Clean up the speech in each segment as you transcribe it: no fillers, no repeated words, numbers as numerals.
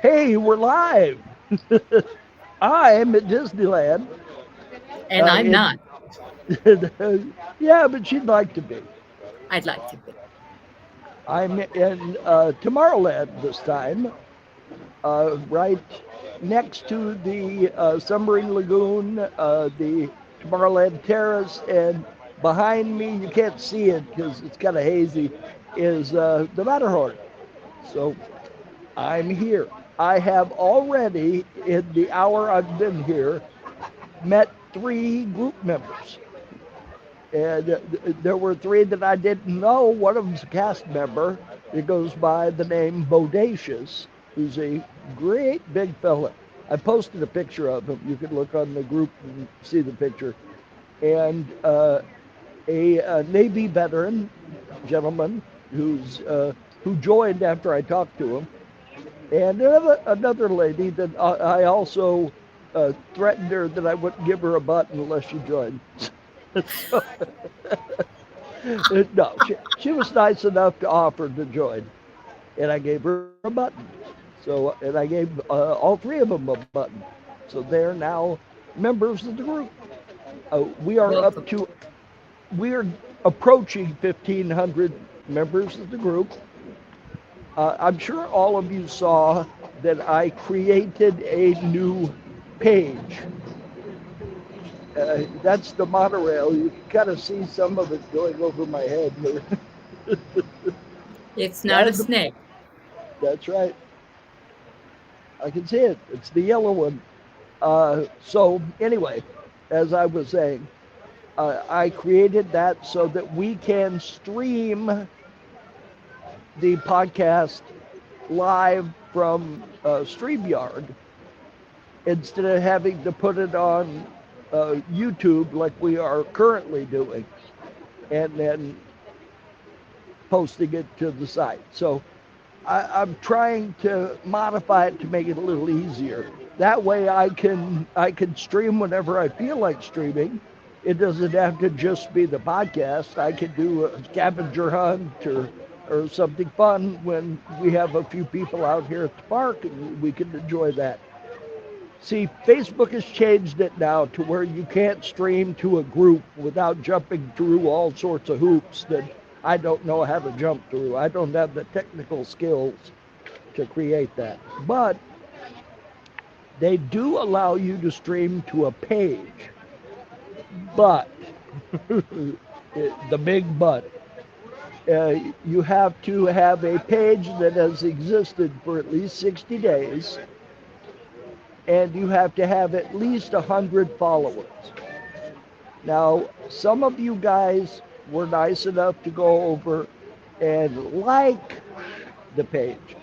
Hey, we're live. I'm at Disneyland. And I'm In not. yeah, but she'd like to be. I'd like to be. I'm in Tomorrowland this time, right next to the Submarine Lagoon, the Tomorrowland Terrace, and behind me, you can't see it because it's kind of hazy, is the Matterhorn. So I'm here. I have already, in the hour I've been here, met three group members. And there were three that I didn't know. One of them's a cast member. It goes by the name Bodacious, who's a great big fella. I posted a picture of him. You can look on the group and see the picture. And a Navy veteran gentleman who joined after I talked to him, and another lady that I also threatened her that I wouldn't give her a button unless she joined. So, no, she was nice enough to offer to join, and I gave her a button. So, and I gave all three of them a button. So they're now members of the group. We are up Welcome. to, we are approaching 1,500 members of the group. I'm sure all of you saw that I created a new page. That's the monorail. You can kind of see some of it going over my head here. It's not a That's, snake. that's right. I can see it. It's the yellow one. So anyway, as I was saying, I created that so that we can stream the podcast live from Streamyard instead of having to put it on YouTube like we are currently doing and then posting it to the site. So I'm trying to modify it to make it a little easier. That way I can stream whenever I feel like streaming. It doesn't have to just be the podcast. I can do a scavenger hunt or something fun when we have a few people out here at the park and we can enjoy that. See, Facebook has changed it now to where you can't stream to a group without jumping through all sorts of hoops that I don't know how to jump through. I don't have the technical skills to create that. But they do allow you to stream to a page. But, the big but, you have to have a page that has existed for at least 60 days, and you have to have at least 100 followers. Now, some of you guys were nice enough to go over and like the page,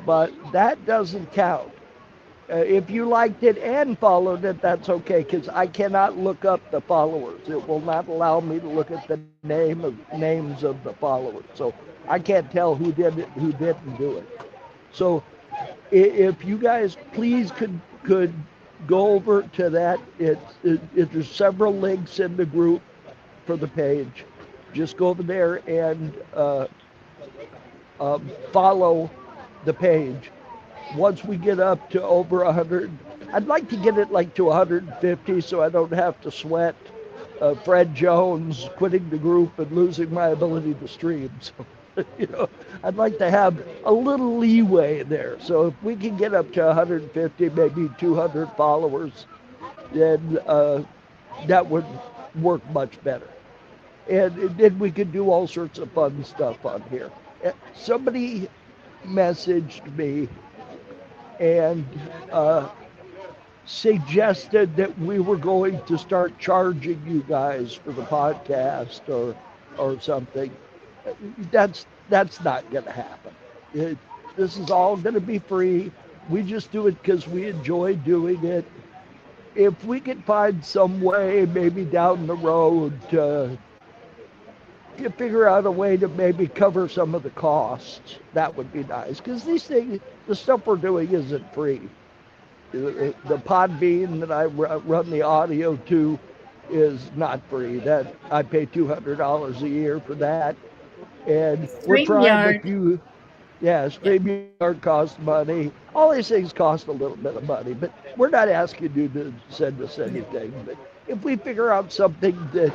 but that doesn't count. If you liked it and followed it, that's okay, because I cannot look up the followers. It will not allow me to look at the names of the followers. So I can't tell who did it, who didn't do it. So if you guys please could go over to that. There's several links in the group for the page. Just go over there and follow the page. Once we get up to over 100, I'd like to get it like to 150 so I don't have to sweat Fred Jones quitting the group and losing my ability to stream. So, I'd like to have a little leeway there. So if we can get up to 150, maybe 200 followers, then that would work much better. And then we could do all sorts of fun stuff on here. Somebody messaged me and suggested that we were going to start charging you guys for the podcast or something. That's not going to happen. This is all going to be free. We just do it because we enjoy doing it. If we could find some way, maybe down the road, to figure out a way to maybe cover some of the costs, that would be nice. Because these things, the stuff we're doing isn't free. The Podbean that I run the audio to is not free. That I pay $200 a year for that, and we're trying to StreamYard. Yeah, Yeah. Streamyard costs money. All these things cost a little bit of money, but we're not asking you to send us No. anything. But if we figure out something that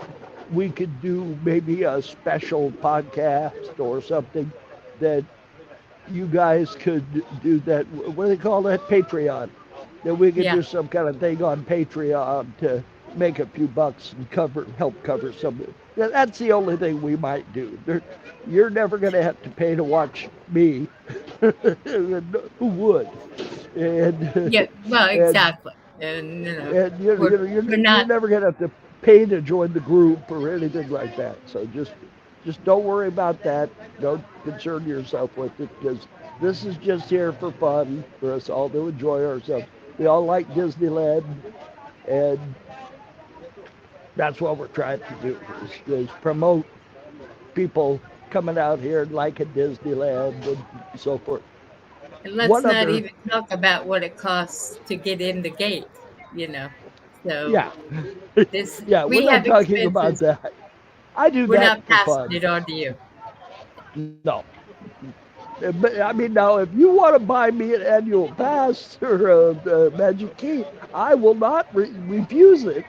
we could do, maybe a special podcast or something that you guys could do that, what do they call that? Patreon. That we could Yeah. do some kind of thing on Patreon to make a few bucks and help cover some of it. That's the only thing we might do. You're never going to have to pay to watch me. Who would? And Yeah. Well, and exactly. And and you we're know, we're you're not. never going to have to pay to join the group or anything like that. So just don't worry about that. Don't concern yourself with it because this is just here for fun for us all to enjoy ourselves. We all like Disneyland, and that's what we're trying to do is promote people coming out here and liking Disneyland and so forth. And let's One not other, even talk about what it costs to get in the gate. You know. So yeah, this yeah, we're we not have talking about expenses. that. I do We're that not for passing fun. it on to you. No, but I mean, now if you want to buy me an annual pass or a Magic Key, I will not refuse it.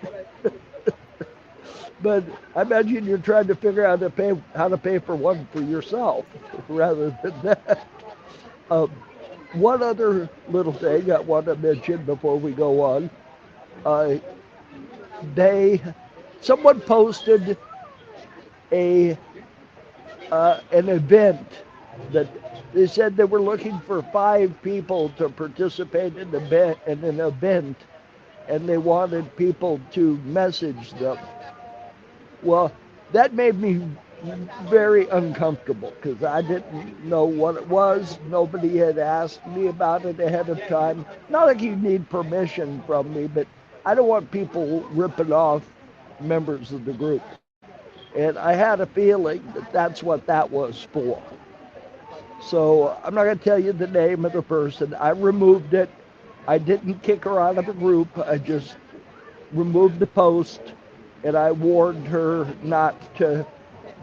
But I imagine you're trying to figure out how to pay for one for yourself rather than that. Um, one other little thing I want to mention before we go on. Uh, they someone posted a an event that they said they were looking for 5 people to participate in an event, and they wanted people to message them. Well, that made me very uncomfortable because I didn't know what it was. Nobody had asked me about it ahead of time. Not like you need permission from me, but I don't want people ripping off members of the group. And I had a feeling that that's what that was for. So I'm not going to tell you the name of the person. I removed it. I didn't kick her out of the group. I just removed the post, and I warned her not to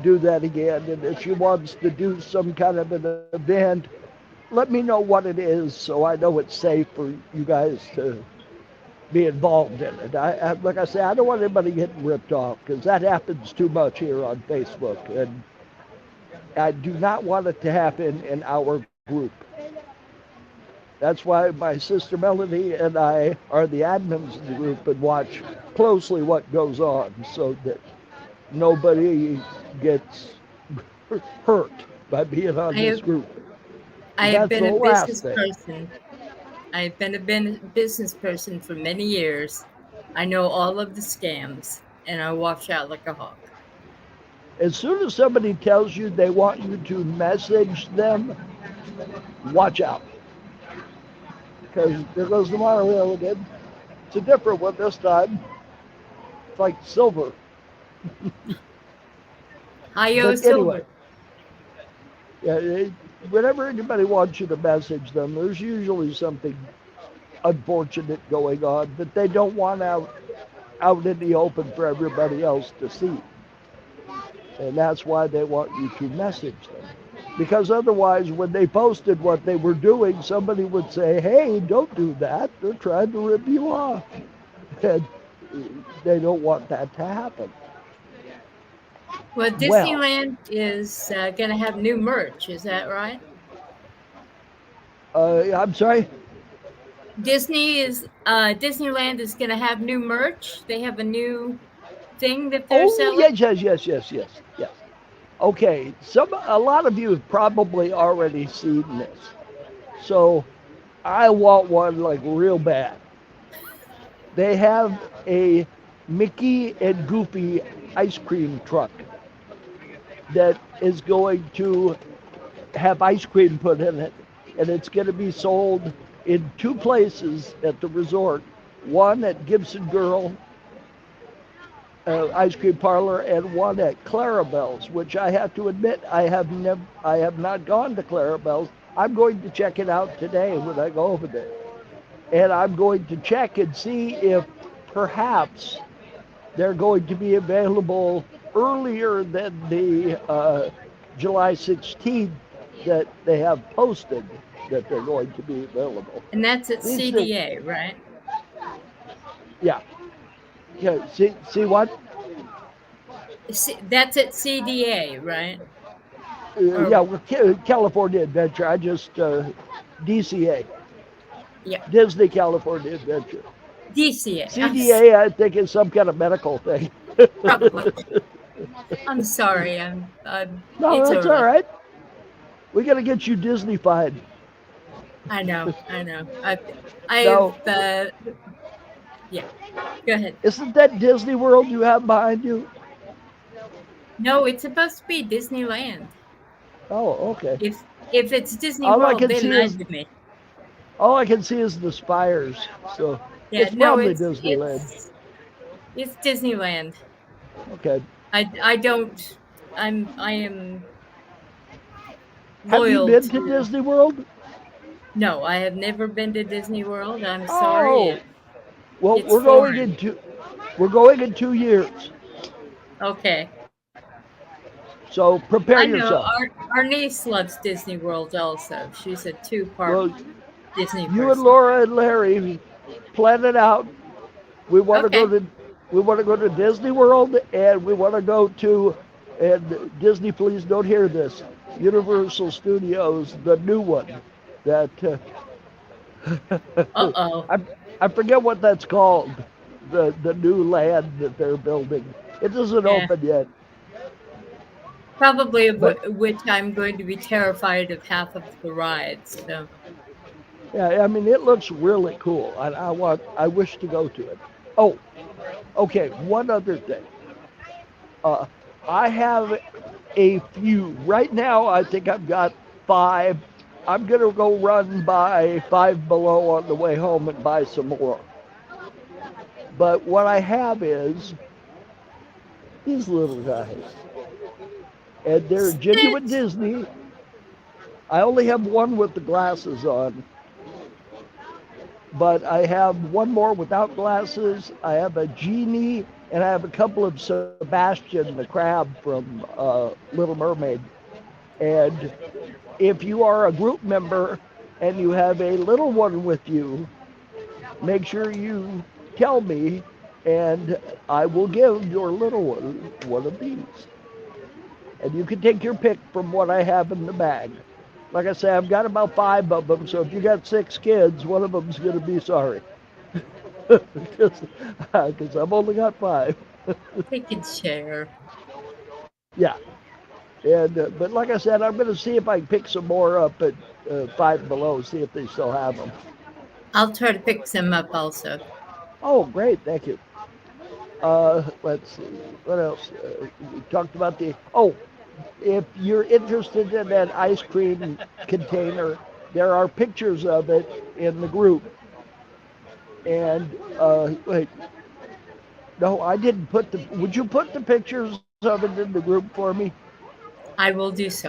do that again. And if she wants to do some kind of an event, let me know what it is so I know it's safe for you guys to be involved in it. Like I say, I don't want anybody getting ripped off because that happens too much here on Facebook, and I do not want it to happen in our group. That's why my sister Melanie and I are the admins of the group and watch closely what goes on so that nobody gets hurt by being on I this have group. I have That's the been a last business thing. person. I've been a business person for many years. I know all of the scams, and I watch out like a hawk. As soon as somebody tells you they want you to message them, watch out. Because there goes the monorail again. It's a different one this time. It's like silver. Hi-yo, But anyway, silver. yeah, whenever anybody wants you to message them, there's usually something unfortunate going on that they don't want out in the open for everybody else to see. And that's why they want you to message them. Because otherwise, when they posted what they were doing, somebody would say, hey, don't do that. They're trying to rip you off. And they don't want that to happen. Well, Well, Disneyland is going to have new merch. Is that right? I'm sorry. Disneyland is going to have new merch. They have a new thing that they're Oh, selling. yes. Okay, a lot of you have probably already seen this. So I want one like real bad. They have a Mickey and Goofy ice cream truck that is going to have ice cream put in it, and it's going to be sold in 2 places at the resort. One at Gibson Girl ice cream parlor, and one at Clarabelle's, which I have to admit I have not gone to Clarabelle's. I'm going to check it out today when I go over there, and I'm going to check and see if perhaps they're going to be available earlier than the July 16th that they have posted that they're going to be available. And that's at These things, CDA, right? yeah, yeah. See what? That's at CDA, right? Yeah, Or we're California Adventure. I just DCA, yeah, Disney California Adventure. DCA. CDA, I think, is some kind of medical thing. Probably. I'm sorry. No, It's that's all early. right. We got to get you Disney-fied. I know. I know. I've. Now, Yeah. Go ahead. isn't that Disney World you have behind you? No, it's supposed to be Disneyland. Oh, okay. If it's Disney All I World, can they see lied is to me. all I can see is the spires. So Yeah. it's No, probably Disneyland. it's Disneyland. Okay. I don't. I am Have you loyal been to to. Disney World? No, I have never been to Disney World. I'm sorry Oh, if well, it's foreign. we're going in 2 years. Okay. So prepare I know yourself. our niece loves Disney World also. She's a two-part Well, Disney you and person. Laura and Larry plan it out. We want to go Okay. to Disney World, and we want to go to, and Disney, please don't hear this, Universal Studios, the new one that Uh-oh. I I forget what that's called, the new land that they're building. It isn't Yeah. open yet, Probably but which I'm going to be terrified of half of the rides. So yeah, I mean it looks really cool, and I wish to go to it. Oh, okay. One other thing. Uh, I have a few. Right now, I think I've got 5. I'm going to go run by Five Below on the way home and buy some more. But what I have is these little guys. And they're genuine Stitch. Disney. I only have one with the glasses on, but I have one more without glasses. I have a genie, and I have a couple of Sebastian the crab from Little Mermaid. And if you are a group member and you have a little one with you, make sure you tell me, and I will give your little one of these. And you can take your pick from what I have in the bag. Like I say, I've got about 5 of them, so if you got 6 kids, one of them's going to be sorry. Because I've only got 5. They can share. Yeah. And but like I said, I'm going to see if I can pick some more up at Five Below, see if they still have them. I'll try to pick some up also. Oh, great. Thank you. Let's see. What else? We talked about if you're interested in that ice cream container, there are pictures of it in the group. And wait, no, I didn't put would you put the pictures of it in the group for me? I will do so.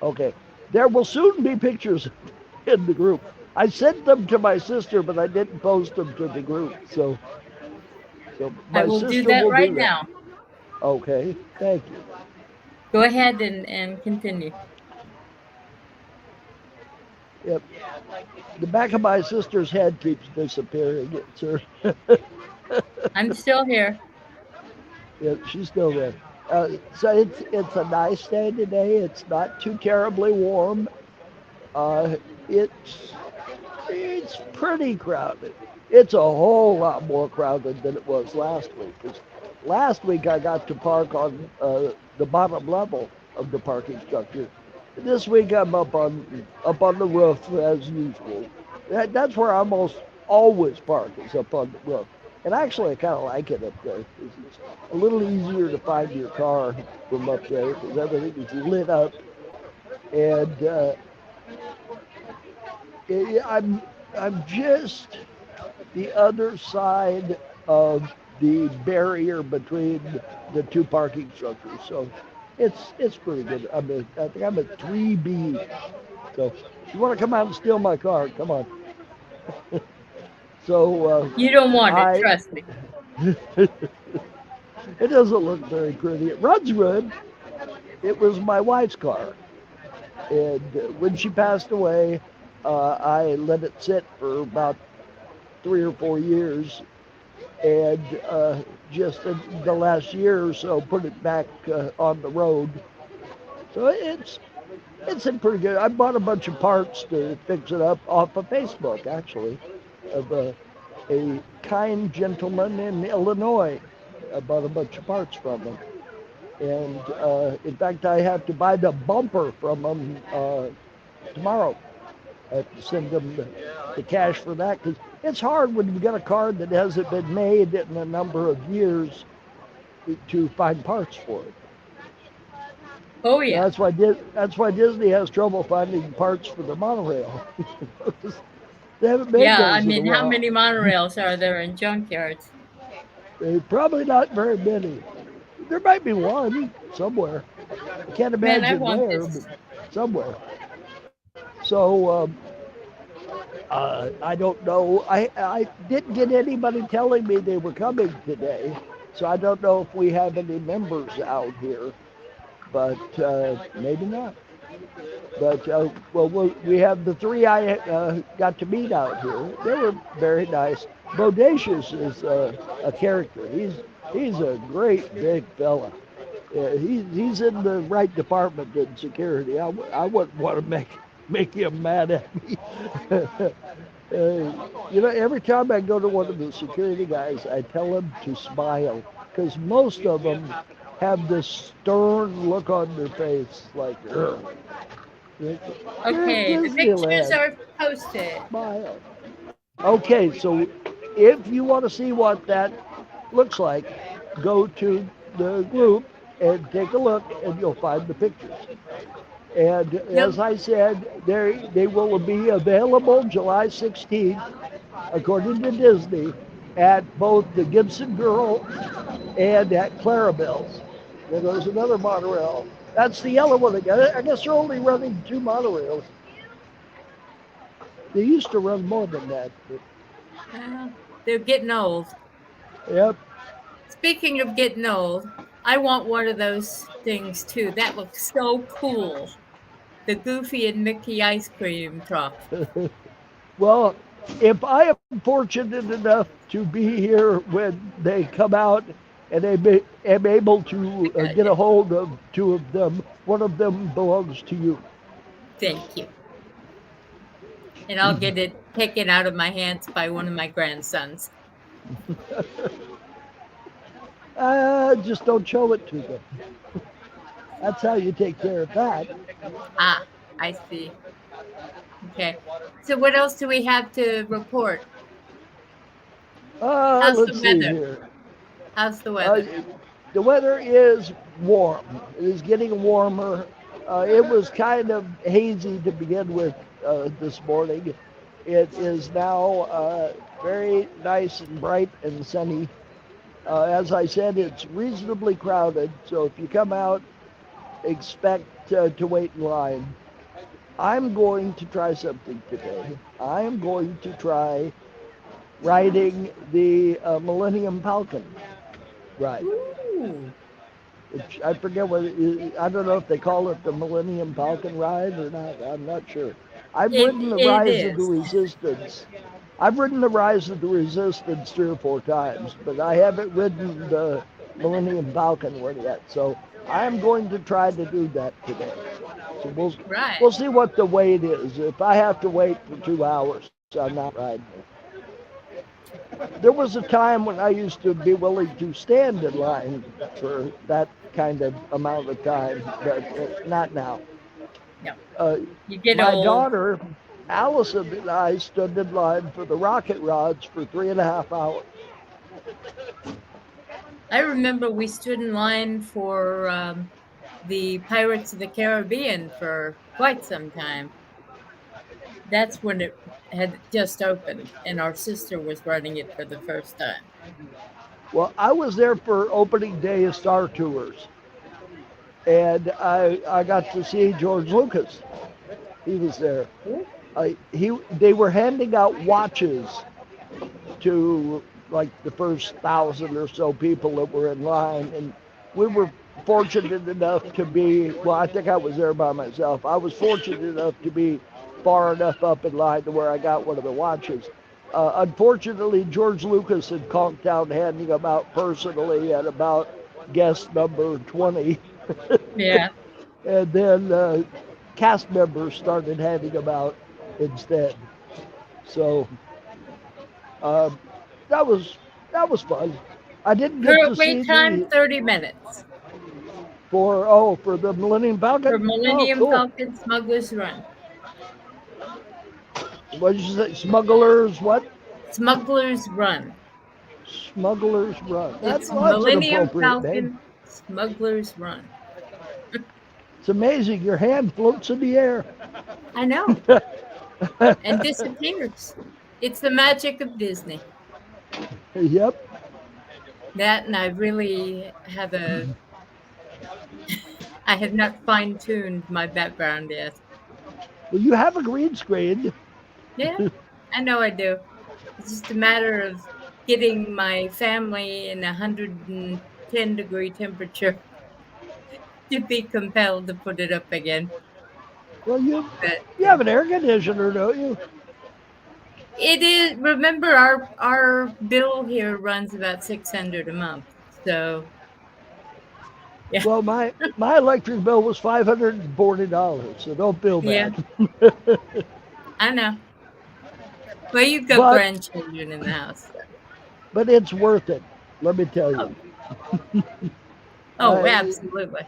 Okay. There will soon be pictures in the group. I sent them to my sister, but I didn't post them to the group. So I my will do sister that will right do that. now. Okay. Thank you. Go ahead and continue. Yep. The back of my sister's head keeps disappearing. It's her. I'm still here. Yeah, she's still there. So it's a nice day today. It's not too terribly warm. Uh, it's pretty crowded. It's a whole lot more crowded than it was last week. 'Cause last week I got to park on the bottom level of the parking structure. This week I'm up on the roof as usual. That's where I almost always park is up on the roof. And actually I kind of like it up there. It's a little easier to find your car from up there because everything is lit up. And I'm just the other side of the barrier between the two parking structures. So it's pretty good. I think I'm at 3B. So if you want to come out and steal my car, come on. So You don't want it, I trust me. it doesn't look very pretty. It runs good. It was my wife's car. And when she passed away, I let it sit for about 3 or 4 years, and just in the last year or so, put it back on the road. So it's in pretty good. I bought a bunch of parts to fix it up off of Facebook, actually, of a kind gentleman in Illinois. I bought a bunch of parts from him. And in fact, I have to buy the bumper from him tomorrow. I have to send them the cash for that, because it's hard when you get a car that hasn't been made in a number of years to find parts for it. Oh yeah. That's why Disney has trouble finding parts for the monorail. They haven't made Yeah, I those in a mean, how while. many monorails are there in junkyards? Probably not very many. There might be one somewhere. I can't Man, I imagine want where, but this. somewhere. So I don't know. I didn't get anybody telling me they were coming today, so I don't know if we have any members out here, but maybe not. But well, we have the three I got to meet out here. They were very nice. Bodacious is a character. He's a great big fella. He's in the right department in security. I wouldn't want to make him mad at me. Every time I go to one of the security guys, I tell them to smile, because most of them have this stern look on their face, like, ugh. You're at Okay, the pictures Disneyland. are posted. Smile. Okay, so if you want to see what that looks like, go to the group and take a look, and you'll find the pictures. And Yep. as I said, they will be available July 16th, according to Disney, at both the Gibson Girl and at Clarabelle's. Then there's another monorail. That's the yellow one again. I guess they're only running 2 monorails. They used to run more than that. But, Uh, they're getting old. yep. Speaking of getting old, I want one of those things too. That looks so cool. The Goofy and Mickey ice cream truck. Well, if I am fortunate enough to be here when they come out and am able to get a hold of two of them, one of them belongs to you. Thank you. And I'll get it taken out of my hands by one of my grandsons. Just don't show it to them. That's how you take care of that. Ah, I see. Okay. So what else do we have to report? How's the Let's see weather? here. How's the Uh, weather? the weather is warm. It is getting warmer. It was kind of hazy to begin with this morning. It is now very nice and bright and sunny. As I said, it's reasonably crowded, so if you come out, expect to wait in line. I'm going to try something today. I am going to try riding the Millennium Falcon ride. Ooh. I forget what I don't know if they call it the Millennium Falcon ride or not. I'm not sure. I've ridden the It Rise of the is. Resistance. I've ridden the Rise of the Resistance 3 or 4 times, but I haven't ridden the Millennium Falcon one yet. So I'm going to try to do that today. So Right. we'll see what the wait is. If I have to wait for 2 hours, I'm not riding it. There was a time when I used to be willing to stand in line for that kind of amount of time, but not now. No. Uh, You get my old. daughter, Allison, and I stood in line for the rocket rods for 3.5 hours. I remember we stood in line for the Pirates of the Caribbean for quite some time. That's when it had just opened, and our sister was running it for the first time. Well, I was there for opening day of Star Tours, and I got to see George Lucas. He was there. They were handing out watches to like the first 1,000 or so people that were in line, and we were fortunate enough to be, well, I think I was there by myself. I was fortunate enough to be far enough up in line to where I got one of the watches. Unfortunately, George Lucas had conked out handing them out personally at about guest number 20. Yeah. And then cast members started handing them out instead. So um, that was fun. I didn't get to Current see wait time, the 30 minutes. for the Millennium For Falcon. Oh, Millennium cool. Falcon Smuggler's Run. What did you say? Smugglers? What? Smuggler's Run. Smugglers Run. It's That's an Millennium appropriate name. Falcon Smuggler's Run. It's amazing. Your hand floats in the air. I know. And disappears. It's the magic of Disney. Yep. That, and I really I have not fine-tuned my background yet. Well, you have a green screen. Yeah, I know I do. It's just a matter of getting my family in 110-degree temperature to be compelled to put it up again. Well, you But have an air conditioner, don't you? it is. Remember, our bill here runs about $600 a month. So yeah, Well, my electric bill was $540, so don't feel yeah, bad. I know. Well, you've got But grandchildren in the house. but it's worth it. Let me tell you. Oh, I- absolutely.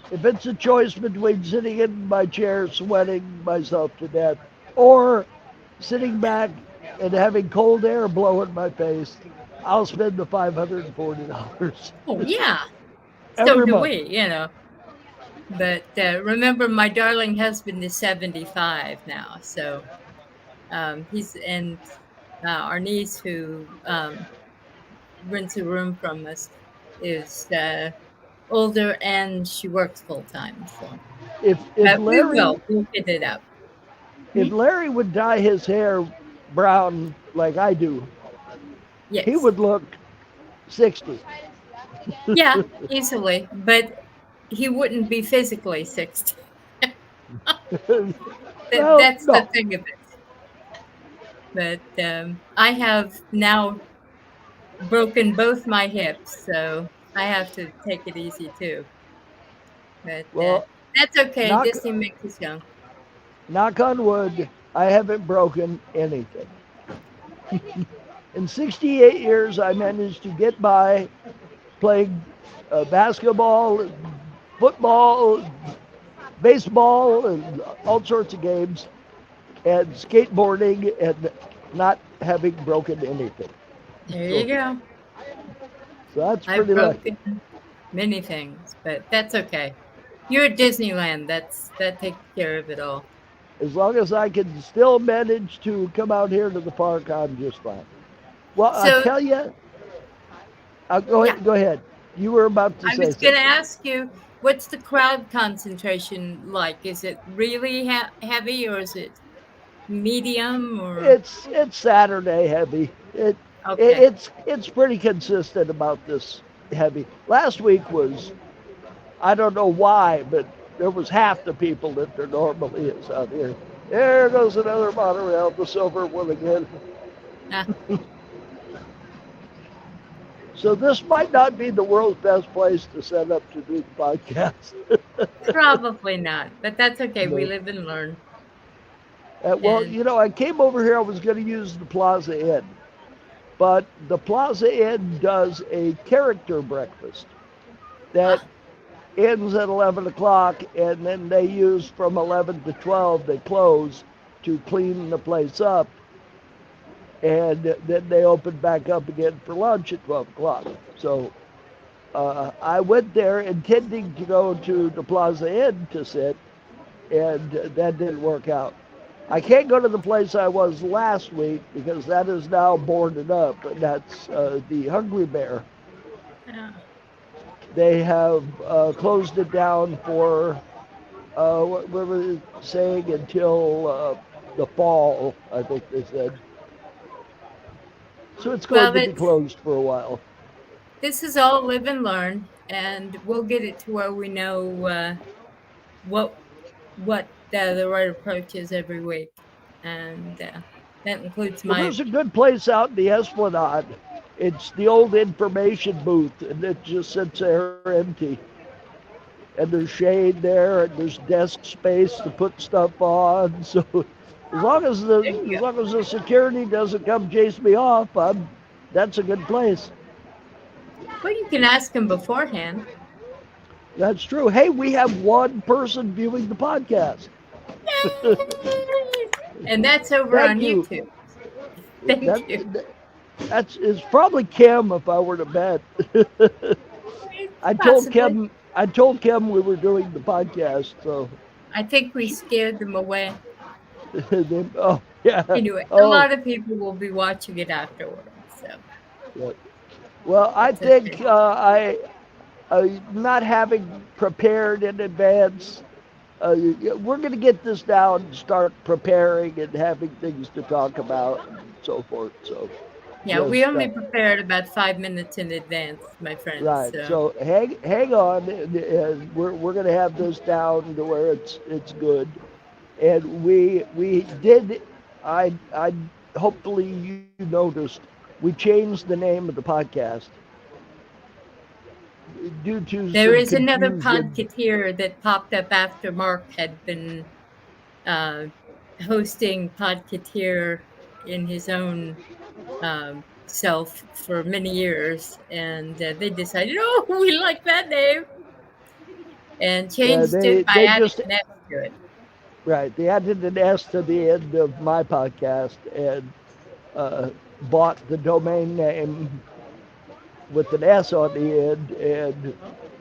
If it's a choice between sitting in my chair sweating myself to death or sitting back and having cold air blow in my face, I'll spend the $540 Oh, yeah. So every do month. we. But remember, my darling husband is 75 now. So he's, and our niece who rents a room from us is older and she works full time. So, If but Larry we'll get it up. if Larry would dye his hair brown like I do, Yes. he would look 60. Yeah, easily. But he wouldn't be physically 60. Well, That's the no. thing of it. But I have now broken both my hips, so I have to take it easy too. But Well, that's okay. knock Disney makes us young. knock on wood, I haven't broken anything. In 68 years, I managed to get by playing basketball, football, baseball, and all sorts of games, and skateboarding, and not having broken anything. There you go. So that's I've pretty lucky. broken many things, but that's okay. You're at Disneyland. That takes care of it all. As long as I can still manage to come out here to the park, I'm just fine. Well, So I tell you, go yeah, ahead. Go ahead. You were about to I say was going to something. ask you, what's the crowd concentration like? Is it really heavy, or is it medium, or It's Saturday heavy. okay? It's pretty consistent about this heavy. Last week was, I don't know why, but there was half the people that there normally is out here. There goes another monorail, the silver one again. Ah, So this might not be the world's best place to set up to do the podcast. probably not, but that's okay. We No. live and learn. Well, And I came over here. I was going to use the Plaza Inn, but the Plaza Inn does a character breakfast that ah, ends at 11 o'clock, and then they use from 11 to 12, they close to clean the place up, and then they open back up again for lunch at 12 o'clock. So I went there intending to go to the Plaza Inn to sit, and that didn't work out. I can't go to the place I was last week because that is now boarded up, and that's the Hungry Bear. yeah. They have closed it down for, what were they saying, until the fall, I think they said. So it's going Well, to be closed for a while. this is all live and learn. and we'll get it to where we know what the right approach is every week, and that includes Well, my. there's a good place out in the Esplanade. It's the old information booth, and it just sits there empty. And there's shade there, and there's desk space to put stuff on. So There you as go. long as the security doesn't come chase me off, that's a good place. Well, you can ask him beforehand. That's true. Hey, we have one person viewing the podcast. And that's over Thank on you. YouTube. Thank you. That that's it's probably Kim if I were to bet. Possibly. I told Kim we were doing the podcast, so I think we scared them away. oh yeah. Anyway, a Oh lot of people will be watching it afterwards, so yeah. Well, I that's okay. think not having prepared in advance, we're going to get this down and start preparing and having things to talk about and so forth. So Yeah, we just only prepared about 5 minutes in advance, my friends. right. So So hang on, and we're going to have this down to where it's good. And we did. I hopefully you noticed we changed the name of the podcast due to there some is another confusion. Podketeer that popped up after Mark had been uh, hosting Podketeer in his own self for many years, and they decided, oh, we like that name, and Yeah, changed it by they adding just an S to it. right. They added an S to the end of my podcast and uh, bought the domain name with an S on the end and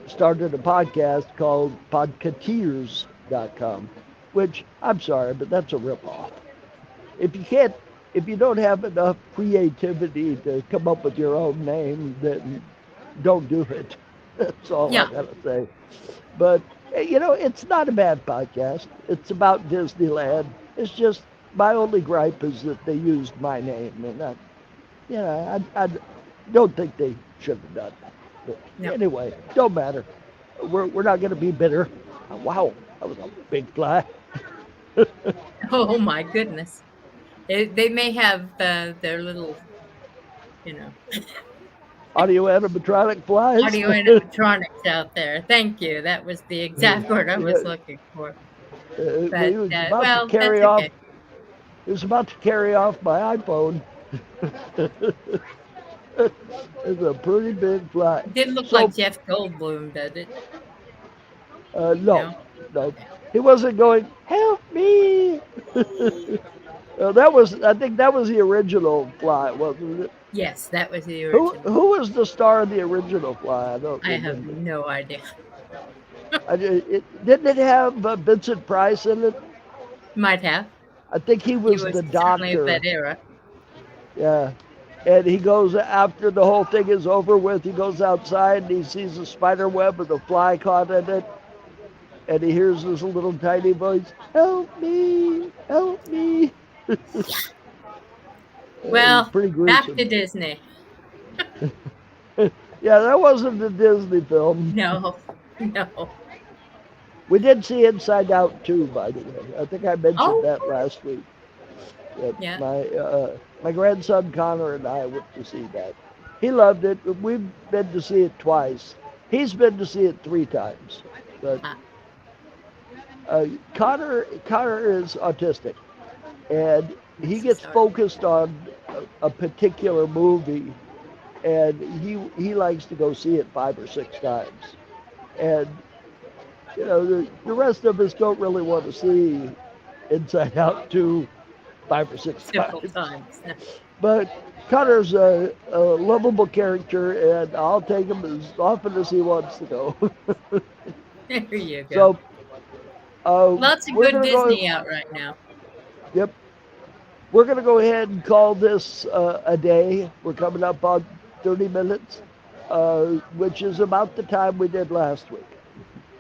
started a podcast called Podketeers.com, which I'm sorry, but that's a ripoff. If you can't, if you don't have enough creativity to come up with your own name, then don't do it. That's all I Yeah. gotta say. But it's not a bad podcast. It's about Disneyland. It's just my only gripe is that they used my name, and I don't think they should have done that. But No. anyway, don't matter. We're not going to be bitter. Wow, that was a big fly. Oh my goodness. They may have their little, you know, Audio animatronic flies. audio animatronics out there. Thank you. That was the exact word I was Yeah, looking for. he But was about to well, that's carry off. okay. He was about to carry off my iPhone. It's a pretty big fly. It didn't look So like Jeff Goldblum, did it? no, No. no, Okay. he wasn't going. Help me! I think that was the original fly, wasn't it? Yes, that was the original. Who was the star of the original fly? I don't I have remember. no idea. Didn't it have Vincent Price in it? Might have. I think he He was was the certainly of doctor. that era. Yeah. And he goes after the whole thing is over with. He goes outside and he sees a spider web with a fly caught in it, and he hears this little tiny voice, "Help me! Help me!" It was Well, pretty back gruesome. to Disney. Yeah, that wasn't a Disney film. No, no. We did see Inside Out too, by the way. I think I mentioned Oh, that last week. That yeah. my grandson Connor and I went to see that. He loved it. We've been to see it twice. He's been to see it 3 times. But Ah, Connor is autistic, and he gets sorry. focused on a particular movie, and he likes to go see it 5 or 6 times. And the rest of us don't really want to see Inside Out 2 5 or 6 Several times. times. But Connor's a lovable character, and I'll take him as often as he wants to go. There you go. So Lots of we're good gonna Disney go. out right now. Yep, we're gonna go ahead and call this a day. We're coming up on 30 minutes, which is about the time we did last week.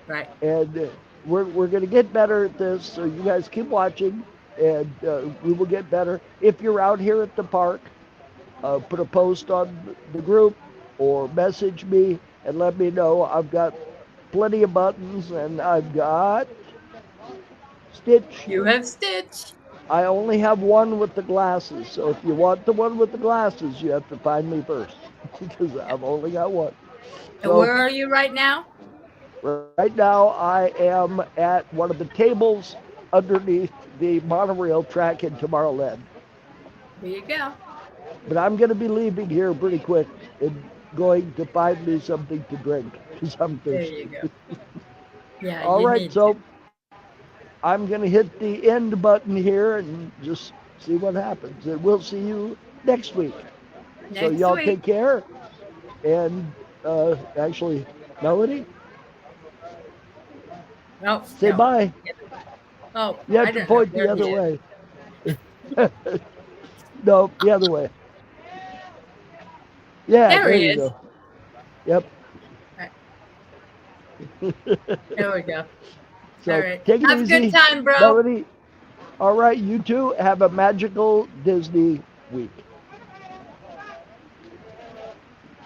Right. And we're going to get better at this, so you guys keep watching, and we will get better. If you're out here at the park, put a post on the group or message me, and let me know. I've got plenty of buttons, and I've got Stitch. You have Stitch. I only have one with the glasses, so if you want the one with the glasses, you have to find me first because I've only got one. And So where are you right now? right now, I am at one of the tables underneath the monorail track in Tomorrowland. There you go. But I'm going to be leaving here pretty quick and going to find me something to drink because I'm There thirsty. you go. Yeah, All you right, need so to. I'm going to hit the end button here and just see what happens. And we'll see you next week. So Next y'all week. take care. And actually, Melody, Oh, say no. bye. Oh, You I have to don't know point the where he other is. way. No, the other way. Yeah, There there he you is. go. Yep. There we go. All So right. take it Have a good easy, time, bro. Melody. All right, you two have a magical Disney week.